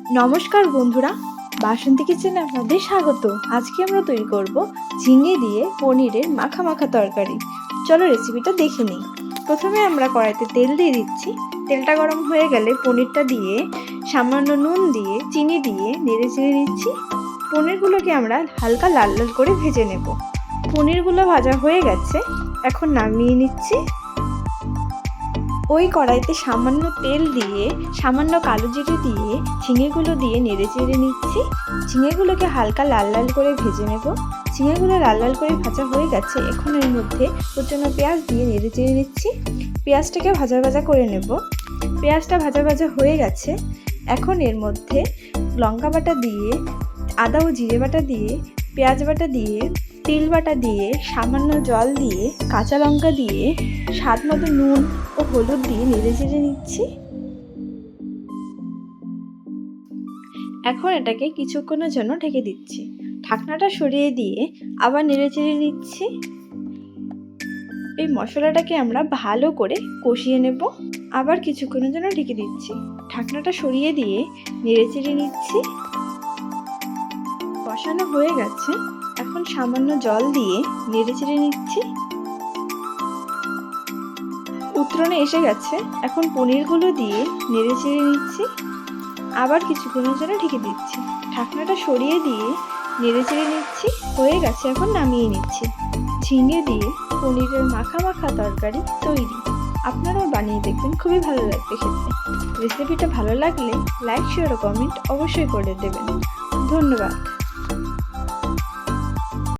নমস্কার বন্ধুরা, বাসন্তী কিচেনে আপনাদের স্বাগত। আজকে আমরা তৈরি করব ঝিঙে দিয়ে পনিরের মাখা মাখা তরকারি। চলো রেসিপিটা দেখে নিই। প্রথমে আমরা কড়াইতে তেল দিয়ে দিচ্ছি। তেলটা গরম হয়ে গেলে পনিরটা দিয়ে সামান্য নুন দিয়ে চিনি দিয়ে নেড়ে চেড়ে নিচ্ছি। পনিরগুলোকে আমরা হালকা লাল লাল করে ভেজে নেব। পনিরগুলো ভাজা হয়ে গেছে, এখন নামিয়ে নিচ্ছি। ওই কড়াইতে সামান্য তেল দিয়ে সামান্য কালো জিরে দিয়ে ঝিঙেগুলো দিয়ে নেড়ে চেড়ে নিচ্ছি। ঝিঙেগুলোকে হালকা লাল লাল করে ভেজে নেব। ঝিঙেগুলো লাল লাল করে ভাজা হয়ে গেছে, এখন এর মধ্যে কুচনো পেঁয়াজ দিয়ে নেড়ে চেড়ে নিচ্ছি। পেঁয়াজটাকে ভাজা ভাজা করে নেব। পেঁয়াজটা ভাজা ভাজা হয়ে গেছে, এখন এর মধ্যে লঙ্কা বাটা দিয়ে, আদা ও জিরে বাটা দিয়ে, পেঁয়াজ বাটা দিয়ে, তিল বাটা দিয়ে, সামান্য জল দিয়ে, কাঁচা লঙ্কা দিয়ে, স্বাদ মতো নুন ও হলুদ দিয়ে নেড়ে চেড়ে নিচ্ছি। এখন এটাকে কিছুক্ষণের জন্য ঢেকে দিচ্ছি। ঢাকনাটা সরিয়ে দিয়ে আবার নেড়ে চেড়ে নিচ্ছি। এই মশলাটাকে আমরা ভালো করে কষিয়ে নেব। আবার কিছুক্ষণের জন্য ঢেকে দিচ্ছি। ঢাকনাটা সরিয়ে দিয়ে নেড়ে চেড়ে নিচ্ছি। কষানো হয়ে গেছে, এখন সামান্য জল দিয়ে নেড়ে চেড়ে নিচ্ছি। উতরণে এসে গেছে, এখন পনিরগুলো দিয়ে নেড়ে চেড়ে নিচ্ছি। আবার কিছুক্ষণের জন্য ঢেকে দিচ্ছি। ঢাকনাটা সরিয়ে দিয়ে নেড়ে চেড়ে নিচ্ছি। হয়ে গেছে, এখন নামিয়ে নিচ্ছি। ঝিঙে দিয়ে পনিরের মাখা মাখা তরকারি তৈরি। আপনারাও বানিয়ে দেখবেন, খুবই ভালো লাগবে খেতে। রেসিপিটা ভালো লাগলে লাইক, শেয়ার ও কমেন্ট অবশ্যই করে দেবেন। ধন্যবাদ।